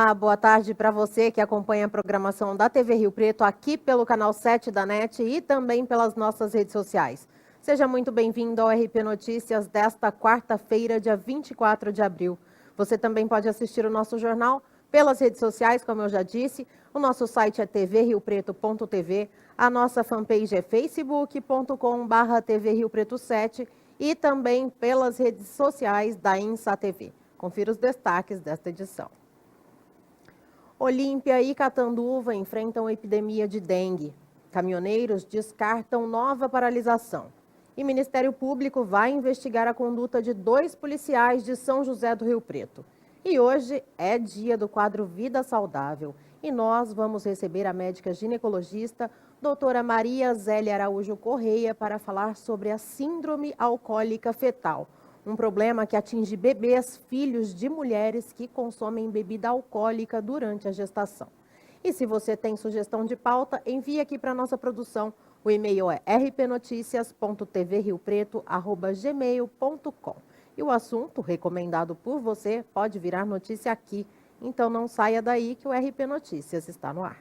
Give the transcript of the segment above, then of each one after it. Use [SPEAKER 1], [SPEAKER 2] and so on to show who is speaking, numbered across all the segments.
[SPEAKER 1] Olá, boa tarde para você que acompanha a programação da TV Rio Preto aqui pelo canal 7 da NET e também pelas nossas redes sociais. Seja muito bem-vindo ao RP Notícias desta quarta-feira, dia 24 de abril. Você também pode assistir o nosso jornal pelas redes sociais, como eu já disse. O nosso site é tvriopreto.tv, a nossa fanpage é facebook.com/TV Rio Preto 7 e também pelas redes sociais da INSA TV. Confira os destaques desta edição. Olímpia e Catanduva enfrentam epidemia de dengue. Caminhoneiros descartam nova paralisação. E Ministério Público vai investigar a conduta de 2 policiais de São José do Rio Preto. E hoje é dia do quadro Vida Saudável. E nós vamos receber a médica ginecologista, doutora Maria Zélia Araújo Correia, para falar sobre a síndrome alcoólica fetal. Um problema que atinge bebês, filhos de mulheres que consomem bebida alcoólica durante a gestação. E se você tem sugestão de pauta, envie aqui para a nossa produção. O e-mail é rpnoticias.tvriopreto@gmail.com. E o assunto recomendado por você pode virar notícia aqui. Então não saia daí que o RP Notícias está no ar.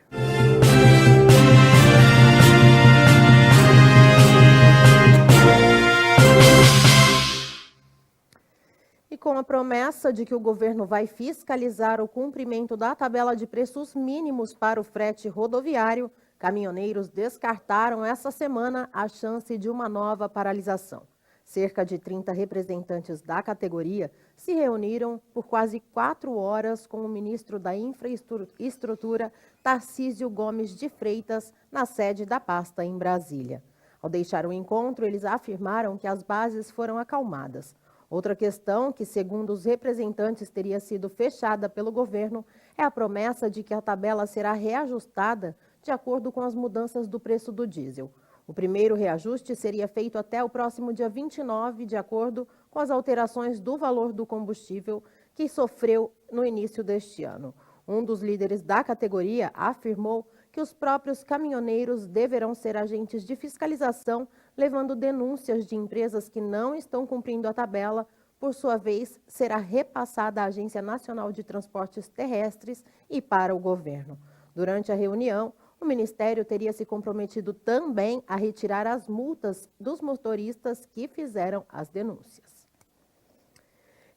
[SPEAKER 1] E com a promessa de que o governo vai fiscalizar o cumprimento da tabela de preços mínimos para o frete rodoviário, caminhoneiros descartaram essa semana a chance de uma nova paralisação. Cerca de 30 representantes da categoria se reuniram por quase 4 horas com o ministro da Infraestrutura, Tarcísio Gomes de Freitas, na sede da pasta em Brasília. Ao deixar o encontro, eles afirmaram que as bases foram acalmadas. Outra questão que, segundo os representantes, teria sido fechada pelo governo é a promessa de que a tabela será reajustada de acordo com as mudanças do preço do diesel. O primeiro reajuste seria feito até o próximo dia 29, de acordo com as alterações do valor do combustível que sofreu no início deste ano. Um dos líderes da categoria afirmou que os próprios caminhoneiros deverão ser agentes de fiscalização, levando denúncias de empresas que não estão cumprindo a tabela. Por sua vez, será repassada à Agência Nacional de Transportes Terrestres e para o governo. Durante a reunião, o Ministério teria se comprometido também a retirar as multas dos motoristas que fizeram as denúncias.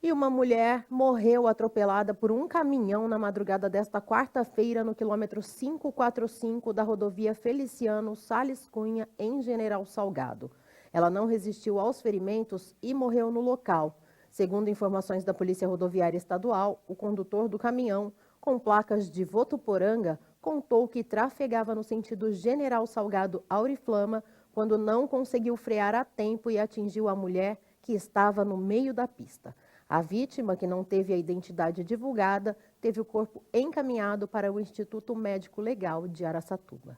[SPEAKER 1] E uma mulher morreu atropelada por um caminhão na madrugada desta quarta-feira no quilômetro 545 da rodovia Feliciano Sales Cunha, em General Salgado. Ela não resistiu aos ferimentos e morreu no local. Segundo informações da Polícia Rodoviária Estadual, o condutor do caminhão, com placas de Votuporanga, contou que trafegava no sentido General Salgado-Auriflama quando não conseguiu frear a tempo e atingiu a mulher que estava no meio da pista. A vítima, que não teve a identidade divulgada, teve o corpo encaminhado para o Instituto Médico Legal de Araçatuba.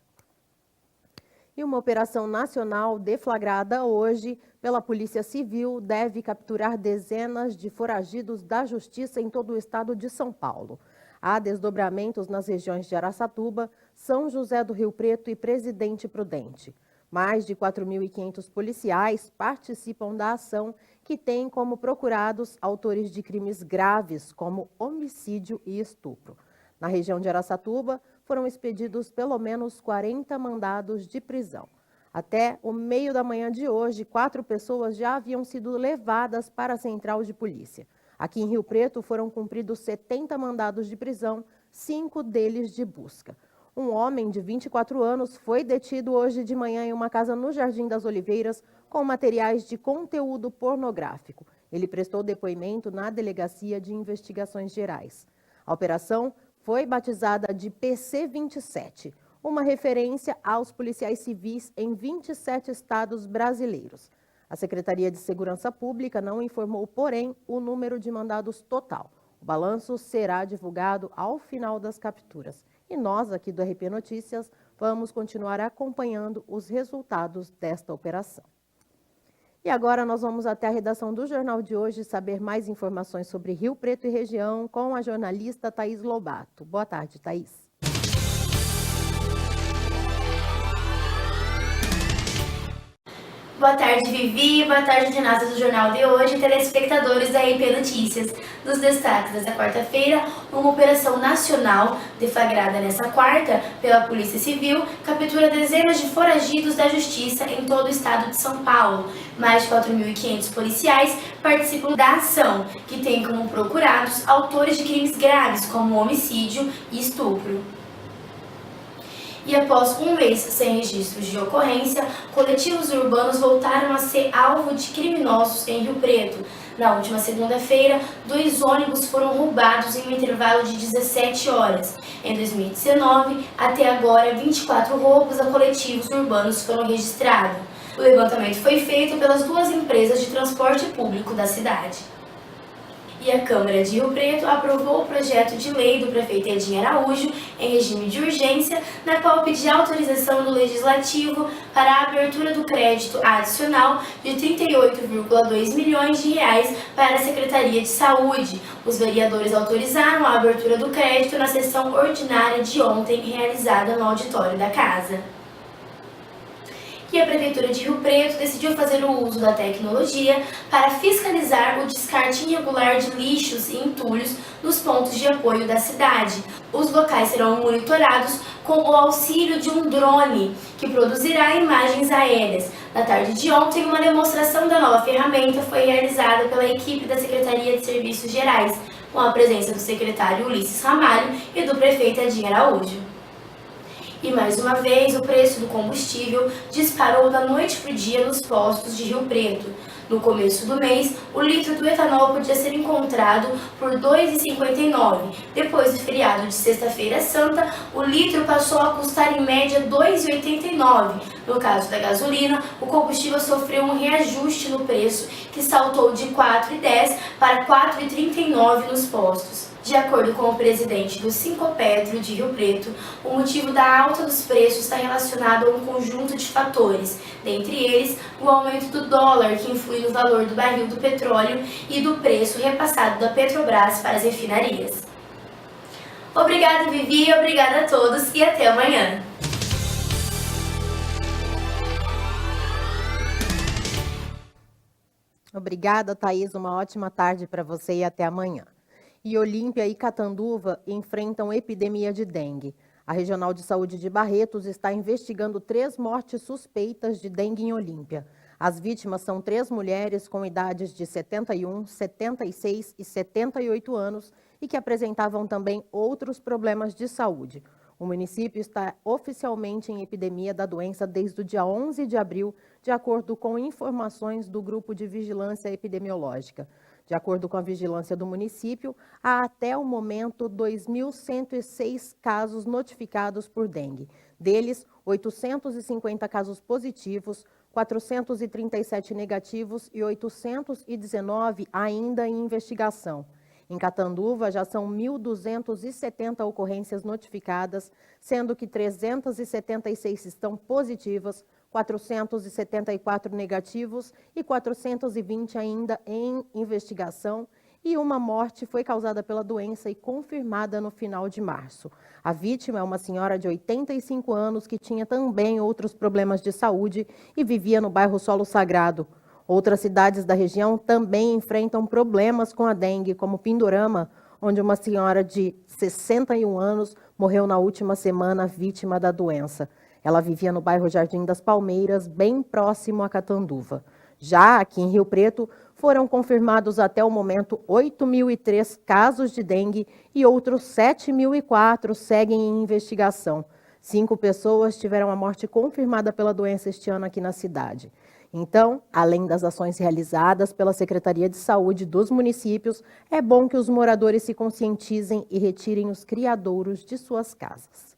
[SPEAKER 1] E uma operação nacional deflagrada hoje pela Polícia Civil deve capturar dezenas de foragidos da Justiça em todo o estado de São Paulo. Há desdobramentos nas regiões de Araçatuba, São José do Rio Preto e Presidente Prudente. Mais de 4.500 policiais participam da ação, que tem como procurados autores de crimes graves, como homicídio e estupro. Na região de Araçatuba, foram expedidos pelo menos 40 mandados de prisão. Até o meio da manhã de hoje, 4 pessoas já haviam sido levadas para a central de polícia. Aqui em Rio Preto foram cumpridos 70 mandados de prisão, 5 deles de busca. Um homem de 24 anos foi detido hoje de manhã em uma casa no Jardim das Oliveiras com materiais de conteúdo pornográfico. Ele prestou depoimento na Delegacia de Investigações Gerais. A operação foi batizada de PC-27, uma referência aos policiais civis em 27 estados brasileiros. A Secretaria de Segurança Pública não informou, porém, o número de mandados total. O balanço será divulgado ao final das capturas. E nós, aqui do RP Notícias, vamos continuar acompanhando os resultados desta operação. E agora nós vamos até a redação do Jornal de hoje saber mais informações sobre Rio Preto e região com a jornalista Thaís Lobato. Boa tarde, Thaís.
[SPEAKER 2] Boa tarde, Vivi. Boa tarde, jornada do Jornal de hoje, telespectadores da RP Notícias. Dos destaques desta quarta-feira, uma operação nacional deflagrada nesta quarta pela Polícia Civil captura dezenas de foragidos da Justiça em todo o estado de São Paulo. Mais de 4.500 policiais participam da ação, que tem como procurados autores de crimes graves como homicídio e estupro. E após um mês sem registros de ocorrência, coletivos urbanos voltaram a ser alvo de criminosos em Rio Preto. Na última segunda-feira, 2 ônibus foram roubados em um intervalo de 17 horas. Em 2019, até agora, 24 roubos a coletivos urbanos foram registrados. O levantamento foi feito pelas 2 empresas de transporte público da cidade. E a Câmara de Rio Preto aprovou o projeto de lei do prefeito Edinho Araújo em regime de urgência, na qual pedia autorização do Legislativo para a abertura do crédito adicional de 38,2 milhões de reais para a Secretaria de Saúde. Os vereadores autorizaram a abertura do crédito na sessão ordinária de ontem, realizada no auditório da Casa. E a Prefeitura de Rio Preto decidiu fazer o uso da tecnologia para fiscalizar o descarte irregular de lixos e entulhos nos pontos de apoio da cidade. Os locais serão monitorados com o auxílio de um drone, que produzirá imagens aéreas. Na tarde de ontem, uma demonstração da nova ferramenta foi realizada pela equipe da Secretaria de Serviços Gerais, com a presença do secretário Ulisses Ramalho e do prefeito Edinho Araújo. E mais uma vez, o preço do combustível disparou da noite para o dia nos postos de Rio Preto. No começo do mês, o litro do etanol podia ser encontrado por R$ 2,59. Depois do feriado de Sexta-feira Santa, o litro passou a custar em média R$ 2,89. No caso da gasolina, o combustível sofreu um reajuste no preço, que saltou de R$ 4,10 para R$ 4,39 nos postos. De acordo com o presidente do Sincopetro de Rio Preto, o motivo da alta dos preços está relacionado a um conjunto de fatores, dentre eles o aumento do dólar, que influi no valor do barril do petróleo, e do preço repassado da Petrobras para as refinarias. Obrigada, Vivi, obrigada a todos e até amanhã!
[SPEAKER 1] Obrigada, Thaís. Uma ótima tarde para você e até amanhã. E Olímpia e Catanduva enfrentam epidemia de dengue. A Regional de Saúde de Barretos está investigando 3 mortes suspeitas de dengue em Olímpia. As vítimas são 3 mulheres com idades de 71, 76 e 78 anos e que apresentavam também outros problemas de saúde. O município está oficialmente em epidemia da doença desde o dia 11 de abril, de acordo com informações do Grupo de Vigilância Epidemiológica. De acordo com a vigilância do município, há até o momento 2.106 casos notificados por dengue. Deles, 850 casos positivos, 437 negativos e 819 ainda em investigação. Em Catanduva, já são 1.270 ocorrências notificadas, sendo que 376 estão positivas, 474 negativos e 420 ainda em investigação, e uma morte foi causada pela doença e confirmada no final de março. A vítima é uma senhora de 85 anos que tinha também outros problemas de saúde e vivia no bairro Solo Sagrado. Outras cidades da região também enfrentam problemas com a dengue, como Pindorama, onde uma senhora de 61 anos morreu na última semana vítima da doença. Ela vivia no bairro Jardim das Palmeiras, bem próximo a Catanduva. Já aqui em Rio Preto, foram confirmados até o momento 8.003 casos de dengue e outros 7.004 seguem em investigação. 5 pessoas tiveram a morte confirmada pela doença este ano aqui na cidade. Então, além das ações realizadas pela Secretaria de Saúde dos municípios, é bom que os moradores se conscientizem e retirem os criadouros de suas casas.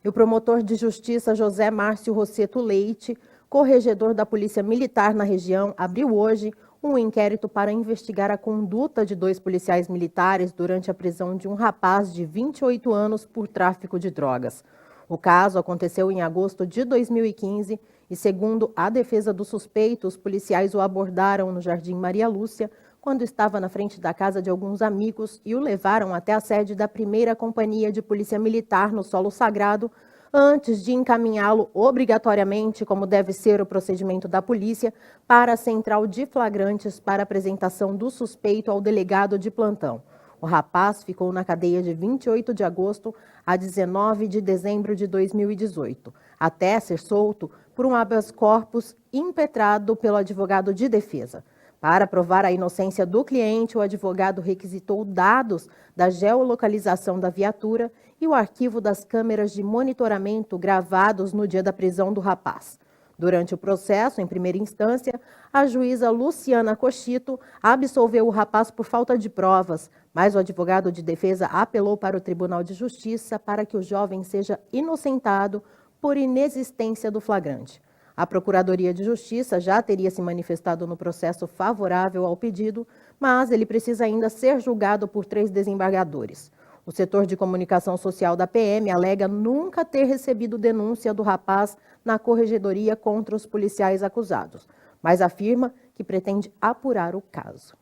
[SPEAKER 1] E o promotor de justiça José Márcio Rosseto Leite, corregedor da Polícia Militar na região, abriu hoje um inquérito para investigar a conduta de 2 policiais militares durante a prisão de um rapaz de 28 anos por tráfico de drogas. O caso aconteceu em agosto de 2015 e, segundo a defesa do suspeito, os policiais o abordaram no Jardim Maria Lúcia, quando estava na frente da casa de alguns amigos, e o levaram até a sede da 1ª Companhia de Polícia Militar no Solo Sagrado, antes de encaminhá-lo obrigatoriamente, como deve ser o procedimento da polícia, para a central de flagrantes para apresentação do suspeito ao delegado de plantão. O rapaz ficou na cadeia de 28 de agosto a 19 de dezembro de 2018, até ser solto por um habeas corpus impetrado pelo advogado de defesa. Para provar a inocência do cliente, o advogado requisitou dados da geolocalização da viatura e o arquivo das câmeras de monitoramento gravados no dia da prisão do rapaz. Durante o processo, em primeira instância, a juíza Luciana Cochito absolveu o rapaz por falta de provas, mas o advogado de defesa apelou para o Tribunal de Justiça para que o jovem seja inocentado por inexistência do flagrante. A Procuradoria de Justiça já teria se manifestado no processo favorável ao pedido, mas ele precisa ainda ser julgado por 3 desembargadores. O setor de comunicação social da PM alega nunca ter recebido denúncia do rapaz na corregedoria contra os policiais acusados, mas afirma que pretende apurar o caso.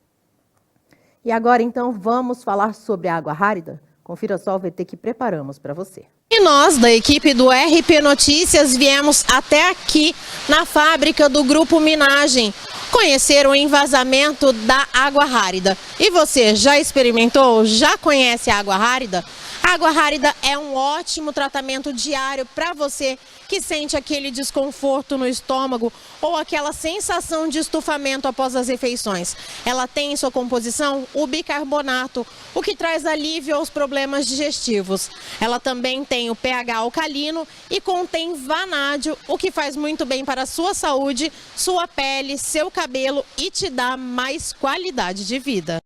[SPEAKER 1] E agora, então, vamos falar sobre a água rárida? Confira só o VT que preparamos para você.
[SPEAKER 3] E nós, da equipe do RP Notícias, viemos até aqui na fábrica do Grupo Minagem conhecer o envasamento da água rárida. E você já experimentou? Já conhece a água rárida? A água rárida é um ótimo tratamento diário para você que sente aquele desconforto no estômago ou aquela sensação de estufamento após as refeições. Ela tem em sua composição o bicarbonato, o que traz alívio aos problemas digestivos. Ela também tem o pH alcalino e contém vanádio, o que faz muito bem para a sua saúde, sua pele, seu cabelo e te dá mais qualidade de vida.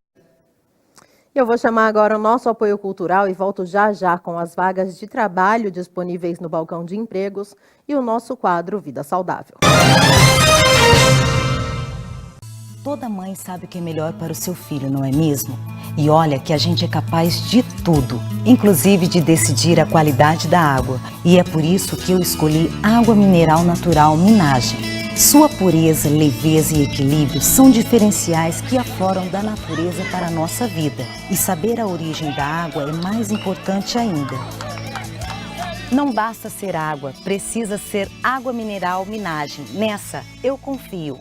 [SPEAKER 1] Eu vou chamar agora o nosso apoio cultural e volto já já com as vagas de trabalho disponíveis no balcão de empregos e o nosso quadro Vida Saudável.
[SPEAKER 4] Toda mãe sabe o que é melhor para o seu filho, não é mesmo? E olha que a gente é capaz de tudo, inclusive de decidir a qualidade da água. E é por isso que eu escolhi água mineral natural Minagem. Sua pureza, leveza e equilíbrio são diferenciais que afloram da natureza para a nossa vida. E saber a origem da água é mais importante ainda. Não basta ser água, precisa ser água mineral Minagem. Nessa, eu confio.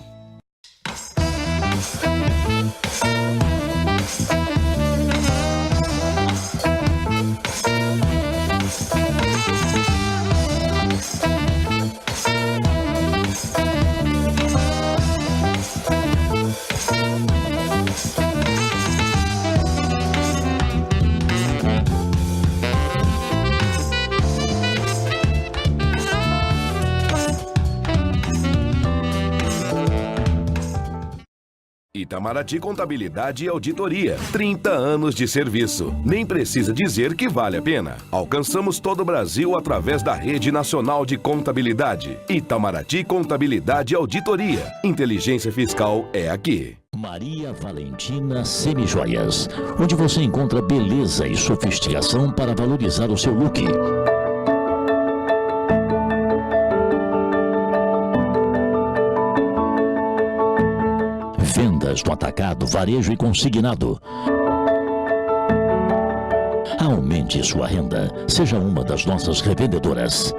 [SPEAKER 5] Itamaraty Contabilidade e Auditoria. 30 anos de serviço. Nem precisa dizer que vale a pena. Alcançamos todo o Brasil através da Rede Nacional de Contabilidade. Itamaraty Contabilidade e Auditoria. Inteligência fiscal é aqui.
[SPEAKER 6] Maria Valentina Semijoias, onde você encontra beleza e sofisticação para valorizar o seu look. Vendas no atacado, varejo e consignado. Aumente sua renda. Seja uma das nossas revendedoras.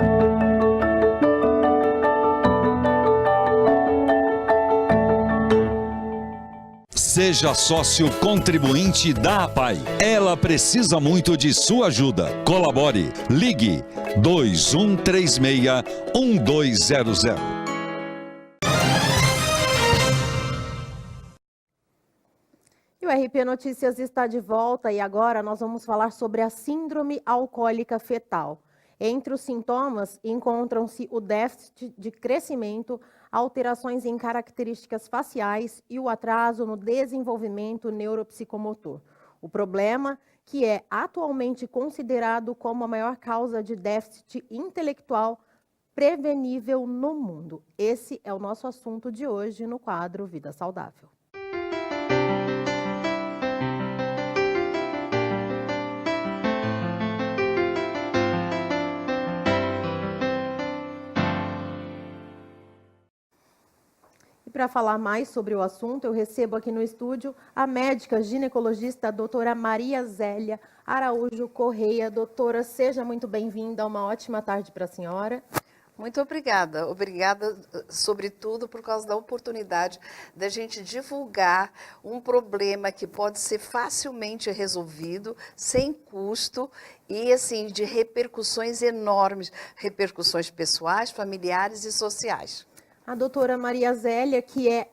[SPEAKER 7] Seja sócio contribuinte da APAI. Ela precisa muito de sua ajuda. Colabore. Ligue 2136-1200.
[SPEAKER 1] O RP Notícias está de volta e agora nós vamos falar sobre a síndrome alcoólica fetal. Entre os sintomas encontram-se o déficit de crescimento, alterações em características faciais e o atraso no desenvolvimento neuropsicomotor. O problema, que é atualmente considerado como a maior causa de déficit intelectual prevenível no mundo. Esse é o nosso assunto de hoje no quadro Vida Saudável. para falar mais sobre o assunto, eu recebo aqui no estúdio a médica ginecologista, a doutora Maria Zélia Araújo Correia. Doutora, seja muito bem-vinda, uma ótima tarde para a senhora.
[SPEAKER 8] Muito obrigada. Obrigada, sobretudo, por causa da oportunidade da gente divulgar um problema que pode ser facilmente resolvido, sem custo e, assim, de repercussões enormes, repercussões pessoais, familiares e sociais.
[SPEAKER 1] A doutora Maria Zélia, que é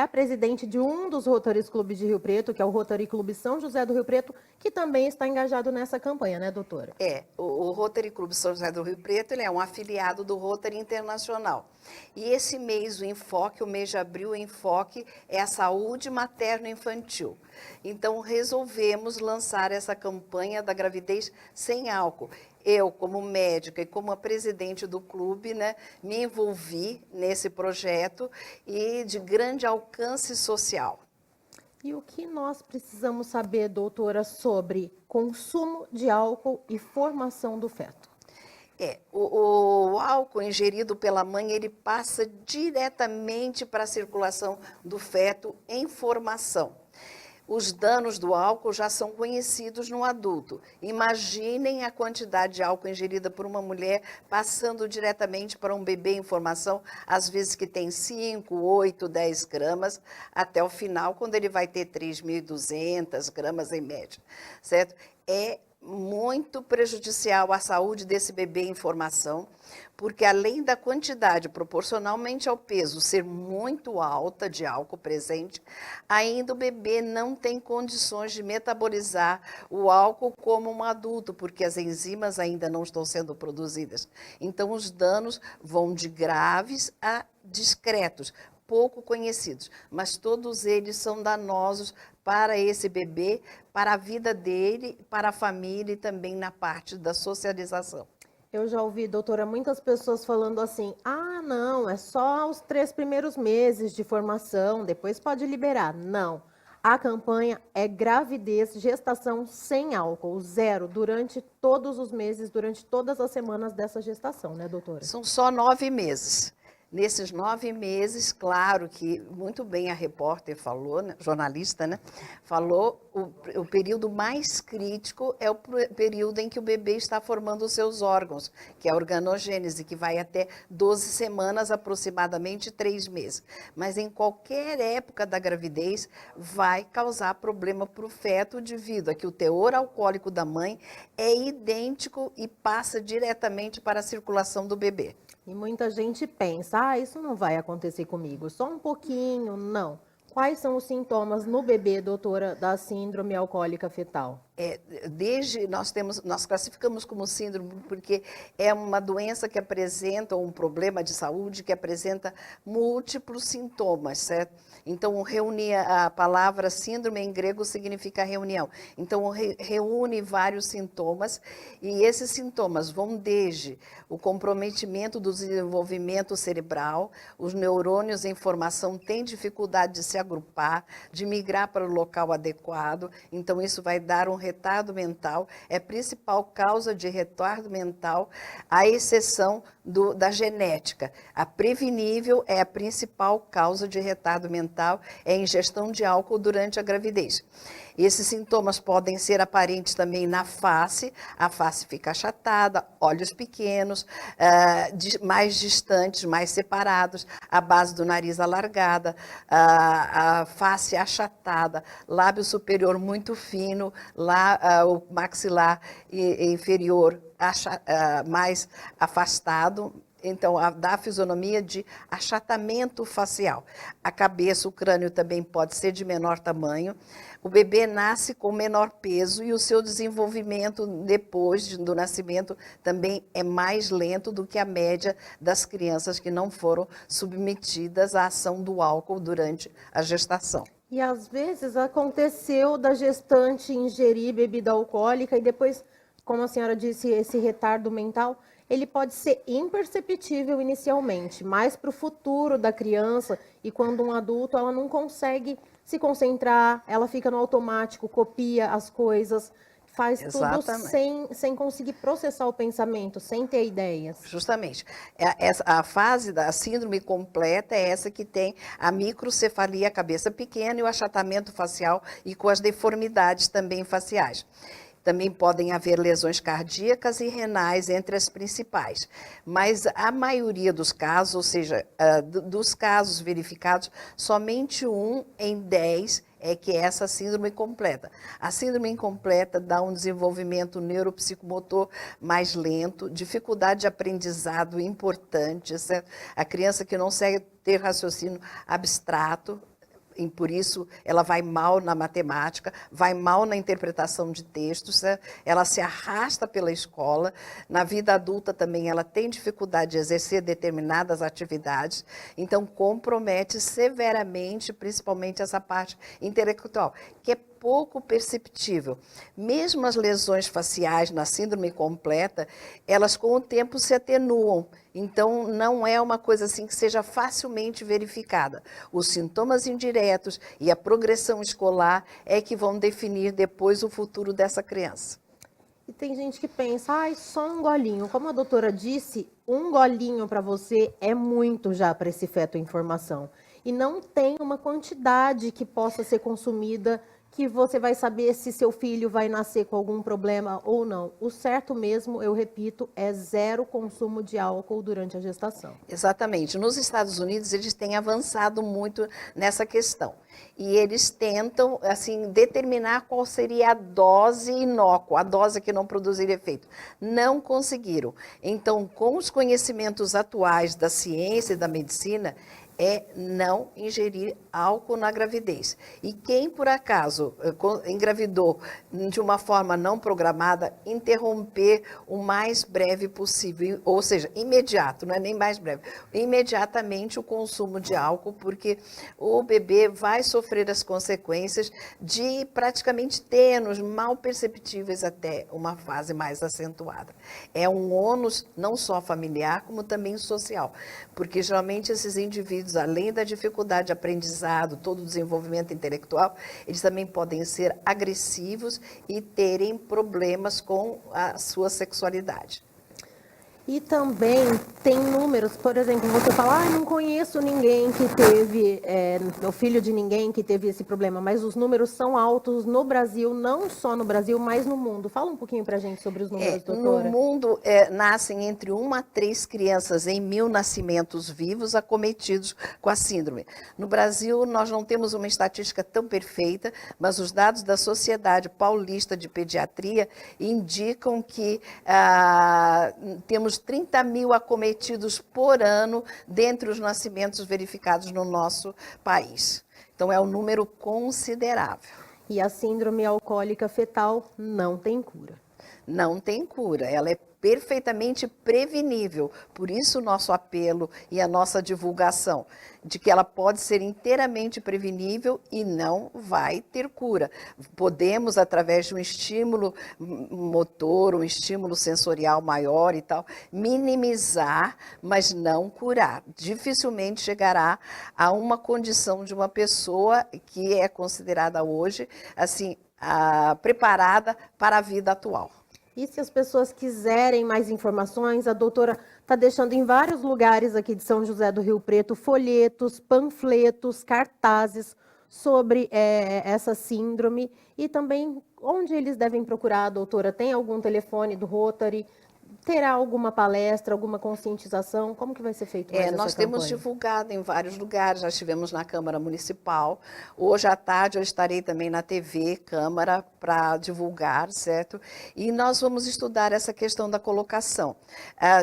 [SPEAKER 1] a presidente de um dos Rotary Clubes de Rio Preto, que é o Rotary Clube São José do Rio Preto, que também está engajado nessa campanha, né, doutora?
[SPEAKER 8] O Rotary Clube São José do Rio Preto, ele é um afiliado do Rotary Internacional. E esse mês, o enfoque, o mês de abril, o enfoque é a saúde materno-infantil. Então, resolvemos lançar essa campanha da gravidez sem álcool. Eu, como médica e como a presidente do clube, né, me envolvi nesse projeto e de grande alcance social.
[SPEAKER 1] E o que nós precisamos saber, doutora, sobre consumo de álcool e formação do feto?
[SPEAKER 8] O álcool ingerido pela mãe, ele passa diretamente para a circulação do feto em formação. Os danos do álcool já são conhecidos no adulto. Imaginem a quantidade de álcool ingerida por uma mulher passando diretamente para um bebê em formação, às vezes que tem 5, 8, 10 gramas, até o final, quando ele vai ter 3.200 gramas em média, certo? É muito prejudicial à saúde desse bebê em formação, porque além da quantidade proporcionalmente ao peso ser muito alta de álcool presente, ainda o bebê não tem condições de metabolizar o álcool como um adulto, porque as enzimas ainda não estão sendo produzidas. Então os danos vão de graves a discretos, pouco conhecidos, mas todos eles são danosos para esse bebê, para a vida dele, para a família e também na parte da socialização.
[SPEAKER 1] Eu já ouvi, doutora, muitas pessoas falando assim, não, é só os 3 primeiros meses de formação, depois pode liberar. Não, a campanha é gravidez, gestação sem álcool, 0, durante todos os meses, durante todas as semanas dessa gestação, né, doutora?
[SPEAKER 8] São só 9 meses. Nesses 9 meses, claro que muito bem a repórter falou, né, jornalista, né, falou, o período mais crítico é o período em que o bebê está formando os seus órgãos, que é a organogênese, que vai até 12 semanas, aproximadamente 3 meses. Mas em qualquer época da gravidez vai causar problema para o feto devido a que o teor alcoólico da mãe é idêntico e passa diretamente para a circulação do bebê.
[SPEAKER 1] E muita gente pensa, isso não vai acontecer comigo, só um pouquinho, não. Quais são os sintomas no bebê, doutora, da síndrome alcoólica fetal?
[SPEAKER 8] Nós classificamos como síndrome porque é uma doença que apresenta, ou um problema de saúde que apresenta múltiplos sintomas, certo? Então, a palavra síndrome em grego significa reunião. Então, reúne vários sintomas e esses sintomas vão desde o comprometimento do desenvolvimento cerebral, os neurônios em formação têm dificuldade de se agrupar, de migrar para o local adequado, então isso vai dar um retardo mental, é a principal causa de retardo mental, à exceção da genética. A prevenível é a principal causa de retardo mental, é a ingestão de álcool durante a gravidez. Esses sintomas podem ser aparentes também na face, a face fica achatada, olhos pequenos, mais distantes, mais separados, a base do nariz alargada, a face achatada, lábio superior muito fino, o maxilar inferior mais afastado. Então, dá a fisionomia de achatamento facial. A cabeça, o crânio também pode ser de menor tamanho. O bebê nasce com menor peso e o seu desenvolvimento depois do nascimento também é mais lento do que a média das crianças que não foram submetidas à ação do álcool durante a gestação.
[SPEAKER 1] E às vezes aconteceu da gestante ingerir bebida alcoólica e depois, como a senhora disse, esse retardo mental, ele pode ser imperceptível inicialmente, mas para o futuro da criança e quando um adulto ela não consegue se concentrar, ela fica no automático, copia as coisas, faz tudo
[SPEAKER 8] Exatamente.
[SPEAKER 1] sem conseguir processar o pensamento, sem ter ideias.
[SPEAKER 8] Justamente. A fase da síndrome completa é essa que tem a microcefalia, a cabeça pequena e o achatamento facial e com as deformidades também faciais. Também podem haver lesões cardíacas e renais entre as principais. Mas a maioria dos casos, ou seja, dos casos verificados, somente 1 em 10 é que é essa síndrome completa. A síndrome incompleta dá um desenvolvimento neuropsicomotor mais lento, dificuldade de aprendizado importante, certo? A criança que não consegue ter raciocínio abstrato, e por isso ela vai mal na matemática, vai mal na interpretação de textos, né? Ela se arrasta pela escola, na vida adulta também ela tem dificuldade de exercer determinadas atividades, então compromete severamente, principalmente essa parte intelectual, que é pouco perceptível. Mesmo as lesões faciais na síndrome completa, elas com o tempo se atenuam. Então, não é uma coisa assim que seja facilmente verificada. Os sintomas indiretos e a progressão escolar é que vão definir depois o futuro dessa criança.
[SPEAKER 1] E tem gente que pensa, ai, só um golinho. Como a doutora disse, um golinho para você é muito já para esse feto em formação. E não tem uma quantidade que possa ser consumida que você vai saber se seu filho vai nascer com algum problema ou não. O certo mesmo, eu repito, é 0 consumo de álcool durante a gestação.
[SPEAKER 8] Exatamente. Nos Estados Unidos, eles têm avançado muito nessa questão. E eles tentam, assim, determinar qual seria a dose inócua, a dose que não produziria efeito. Não conseguiram. Então, com os conhecimentos atuais da ciência e da medicina, é não ingerir álcool na gravidez. E quem, por acaso, engravidou de uma forma não programada, interromper o mais breve possível, ou seja, imediato, não é nem mais breve, imediatamente o consumo de álcool, porque o bebê vai sofrer as consequências de praticamente tênues, mal perceptíveis até uma fase mais acentuada. É um ônus não só familiar, como também social, porque geralmente esses indivíduos, além da dificuldade de aprendizado, todo o desenvolvimento intelectual, eles também podem ser agressivos e terem problemas com a sua sexualidade.
[SPEAKER 1] E também tem números, por exemplo, você fala, não conheço ninguém que teve, o filho de ninguém que teve esse problema, mas os números são altos no Brasil, não só no Brasil, mas no mundo. Fala um pouquinho pra gente sobre os números, doutora.
[SPEAKER 8] No mundo, nascem entre 1 a 3 crianças em 1000 nascimentos vivos acometidos com a síndrome. No Brasil, nós não temos uma estatística tão perfeita, mas os dados da Sociedade Paulista de Pediatria indicam que temos 30.000 acometidos por ano dentre os nascimentos verificados no nosso país. Então, é um número considerável.
[SPEAKER 1] E a síndrome alcoólica fetal não tem cura.
[SPEAKER 8] Não tem cura, ela é perfeitamente prevenível. Por isso o nosso apelo e a nossa divulgação, de que ela pode ser inteiramente prevenível e não vai ter cura. Podemos, através de um estímulo motor, um estímulo sensorial maior e tal, minimizar, mas não curar. Dificilmente chegará a uma condição de uma pessoa que é considerada hoje, assim, preparada para a vida atual.
[SPEAKER 1] E se as pessoas quiserem mais informações, a doutora está deixando em vários lugares aqui de São José do Rio Preto folhetos, panfletos, cartazes sobre essa síndrome e também onde eles devem procurar, doutora. Tem algum telefone do Rotary? Terá alguma palestra, alguma conscientização? Como que vai ser feito mais essa
[SPEAKER 8] Nós temos
[SPEAKER 1] campanha?
[SPEAKER 8] divulgado em vários lugares, já estivemos na Câmara Municipal. Hoje à tarde eu estarei também na TV Câmara para divulgar, certo? E nós vamos estudar essa questão da colocação.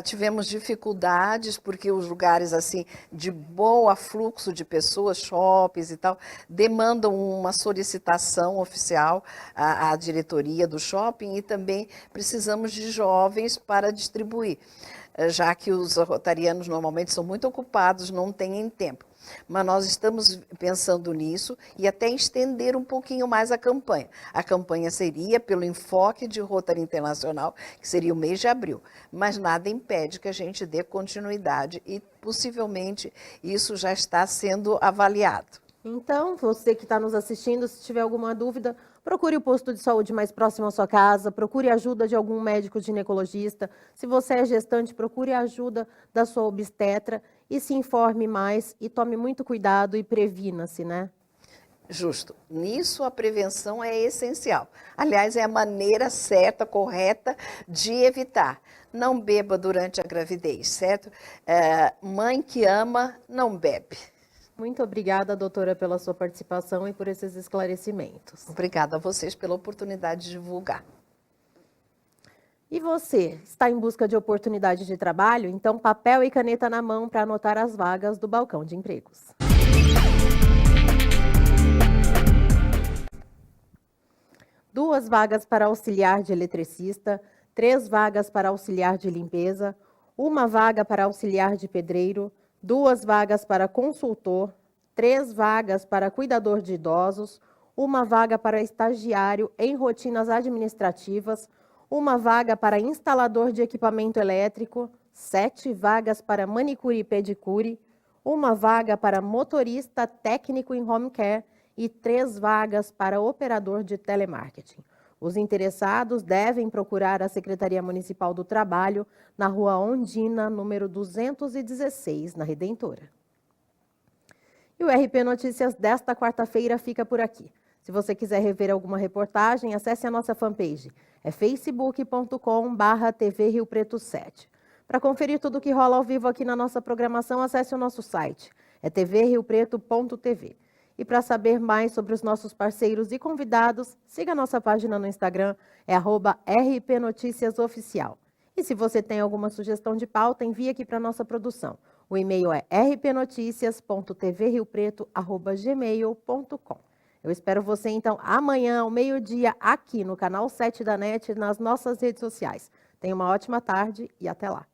[SPEAKER 8] Tivemos dificuldades porque os lugares assim de bom afluxo de pessoas, shoppings e tal, demandam uma solicitação oficial à diretoria do shopping e também precisamos de jovens para distribuir, já que os rotarianos normalmente são muito ocupados, não têm tempo. Mas nós estamos pensando nisso e até estender um pouquinho mais a campanha. A campanha seria pelo enfoque de Rotary Internacional, que seria o mês de abril. Mas nada impede que a gente dê continuidade e possivelmente isso já está sendo avaliado.
[SPEAKER 1] Então, você que está nos assistindo, se tiver alguma dúvida, Procure o posto de saúde mais próximo à sua casa, procure a ajuda de algum médico ginecologista. Se você é gestante, procure a ajuda da sua obstetra e se informe mais e tome muito cuidado e previna-se, né?
[SPEAKER 8] Justo. Nisso a prevenção é essencial. Aliás, é a maneira certa, correta de evitar. Não beba durante a gravidez, certo? Mãe que ama, não bebe.
[SPEAKER 1] Muito obrigada, doutora, pela sua participação e por esses esclarecimentos.
[SPEAKER 8] Obrigada a vocês pela oportunidade de divulgar.
[SPEAKER 1] E você, está em busca de oportunidade de trabalho? Então, papel e caneta na mão para anotar as vagas do balcão de empregos. Duas vagas para auxiliar de eletricista, 3 vagas para auxiliar de limpeza, 1 vaga para auxiliar de pedreiro, 2 vagas para consultor, 3 vagas para cuidador de idosos, 1 vaga para estagiário em rotinas administrativas, 1 vaga para instalador de equipamento elétrico, 7 vagas para manicure e pedicure, 1 vaga para motorista técnico em home care e 3 vagas para operador de telemarketing. Os interessados devem procurar a Secretaria Municipal do Trabalho na Rua Ondina, número 216, na Redentora. E o RP Notícias desta quarta-feira fica por aqui. Se você quiser rever alguma reportagem, acesse a nossa fanpage. É facebook.com/TV Rio Preto 7. Para conferir tudo o que rola ao vivo aqui na nossa programação, acesse o nosso site. É tvriopreto.tv. E para saber mais sobre os nossos parceiros e convidados, siga a nossa página no Instagram, é @rpnoticiasoficial. E se você tem alguma sugestão de pauta, envie aqui para a nossa produção. O e-mail é rpnoticias.tvriopreto@gmail.com. Eu espero você, então, amanhã, ao meio-dia, aqui no canal 7 da NET, nas nossas redes sociais. Tenha uma ótima tarde e até lá.